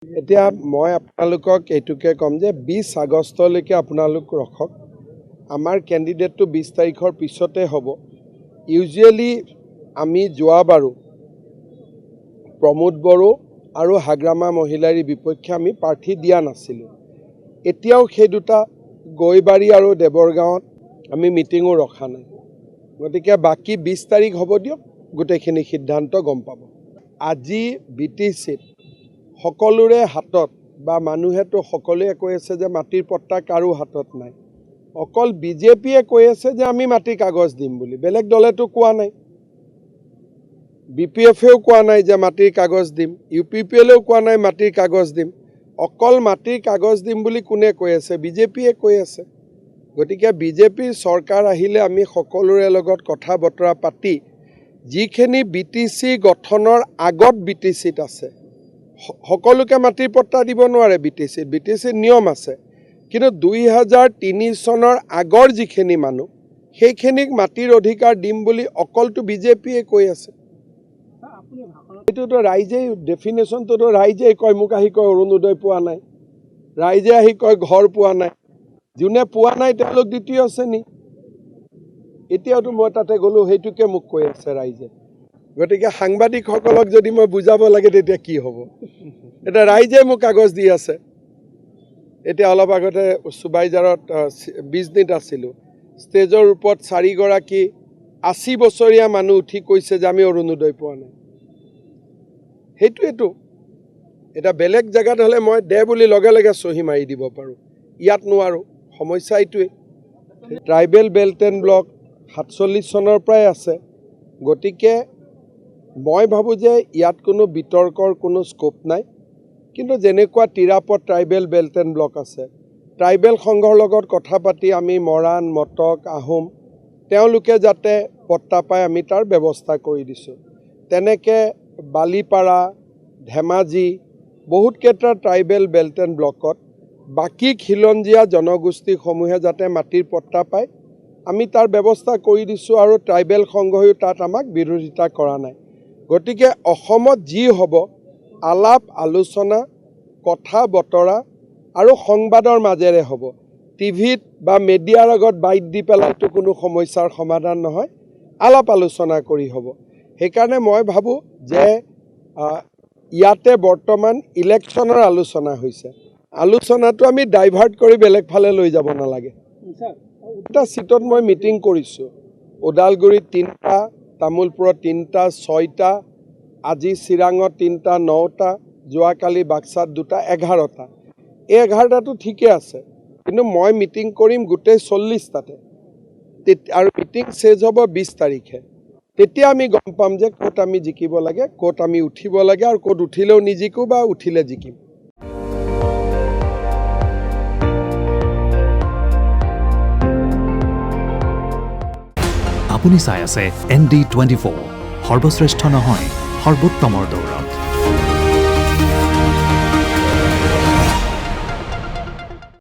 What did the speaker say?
এতিয়া মই আপোনালোকক এইটোকে ক'ম যে 20 আগষ্টলৈকে আপোনালোক ৰখক। আমাৰ কেণ্ডিডেটটো 20 তাৰিখৰ পিছতে হ'ব। ইউজুৱেলি আমি যোৱাবাৰো প্ৰমোদ বড়ো আৰু হাগ্ৰামা মহিলাৰীৰ বিপক্ষে আমি প্ৰাৰ্থী দিয়া নাছিলোঁ। এতিয়াও সেই দুটা গৈবাৰী আৰু দেৱৰগাঁৱত আমি মিটিঙো ৰখা নাই। গতিকে বাকী 20 তাৰিখ হ'ব দিয়ক, গোটেইখিনি সিদ্ধান্ত গম পাব। আজি BTCত সকলোৰে হাতত বা মানুহেতো সকলোৱে কৈ আছে যে মাটিৰ পট্টা কাৰো হাতত নাই। অকল বিজেপিয়ে কৈ আছে যে আমি মাটিৰ কাগজ দিম বুলি, বেলেগ দলেতো কোৱা নাই। BPFেও কোৱা নাই যে মাটিৰ কাগজ দিম, UPPLেও কোৱা নাই মাটিৰ কাগজ দিম। অকল মাটিৰ কাগজ দিম বুলি কোনে কৈ আছে? বিজেপিয়ে কৈ আছে। গতিকে বিজেপিৰ চৰকাৰ আহিলে আমি সকলোৰে লগত কথা বতৰা পাতি যিখিনি BTC গঠনৰ আগত BTCত আছে, সকলোকে মাটিৰ পট্টা দিব নোৱাৰে। BTCত নিয়ম আছে, কিন্তু 2003 চনৰ আগৰ যিখিনি মানুহ সেইখিনিক মাটিৰ অধিকাৰ দিম বুলি অকলটো বিজেপিয়ে কৈ আছে। এইটোতো ৰাইজেই ডেফিনেশ্যনটোতো ৰাইজেই কয়। মোক আহি কয় অৰুণোদয় পোৱা নাই, ৰাইজে আহি কয় ঘৰ পোৱা নাই। যোনে পোৱা নাই তেওঁলোক দ্বিতীয় শ্ৰেণী। এতিয়াওতো মই তাতে গ'লোঁ, সেইটোকে মোক কৈ আছে ৰাইজে। গতিকে সাংবাদিকসকলক যদি মই বুজাব লাগে তেতিয়া কি হ'ব? এতিয়া ৰাইজে মোক কাগজ দি আছে। এতিয়া অলপ আগতে চুবাইজাৰত 20 আছিলোঁ, ষ্টেজৰ ওপৰত 4 গৰাকী 80 বছৰীয়া মানুহ উঠি কৈছে যে আমি অৰুণোদয় পোৱা নাই। সেইটোৱেতো এতিয়া বেলেগ জেগাত হ'লে মই দে বুলি লগে লগে চহী মাৰি দিব পাৰোঁ, ইয়াত নোৱাৰোঁ। সমস্যা এইটোৱেই। ট্ৰাইবেল বেল্ট এণ্ড ব্লক 47 চনৰ পৰাই আছে। গতিকে মই ভাবোঁ যে ইয়াত কোনো বিতৰ্কৰ কোনো স্কোপ নাই। কিন্তু যেনেকুৱা তিৰাপত ট্ৰাইবেল বেল্ট এণ্ড ব্লক আছে, ট্ৰাইবেল সংঘৰ লগত কথা পাতি আমি মৰাণ, মটক, আহোম তেওঁলোকে যাতে পট্টা পায় আমি তাৰ ব্যৱস্থা কৰি দিছোঁ। তেনেকৈ বালিপাৰা, ধেমাজি বহুতকেইটা ট্ৰাইবেল বেল্ট এণ্ড ব্লকত বাকী খিলঞ্জীয়া জনগোষ্ঠীসমূহে যাতে মাটিৰ পট্টা পায় আমি তাৰ ব্যৱস্থা কৰি দিছোঁ, আৰু ট্ৰাইবেল সংঘয়ো তাত আমাক বিৰোধিতা কৰা নাই। গতিকে অসমত যি হ'ব আলাপ আলোচনা, কথা বতৰা আৰু সংবাদৰ মাজেৰে হ'ব। টিভিত বা মিডিয়াৰ আগত বাইট দি পেলাইতো কোনো সমস্যাৰ সমাধান নহয়, আলাপ আলোচনা কৰি হ'ব। সেইকাৰণে মই ভাবোঁ যে ইয়াতে বৰ্তমান ইলেকশ্যনৰ আলোচনা হৈছে। আলোচনাটো আমি ডাইভাৰ্ট কৰি বেলেগ ফালে লৈ যাব নালাগে। এটা চিটত মই মিটিং কৰিছোঁ, ওদালগুৰিত 3টা, তামোলপুৰত 3টা, 6টা, আজি চিৰাঙত 3টা, 9টা, যোৱাকালি বাক্সাত 2টা, 11টা। এই 11টাটো ঠিকে আছে, কিন্তু মই মিটিং কৰিম গোটেই 40টাতে, আৰু মিটিং শেষ হ'ব 20 তাৰিখে। তেতিয়া আমি গম পাম যে ক'ত আমি জিকিব লাগে, ক'ত আমি উঠিব লাগে, আৰু ক'ত উঠিলেও নিজিকো বা উঠিলে জিকিম। আপুনি চাই আছে ND24, সৰ্বশ্ৰেষ্ঠ নহয় সৰ্বোত্তমৰ দৌৰ।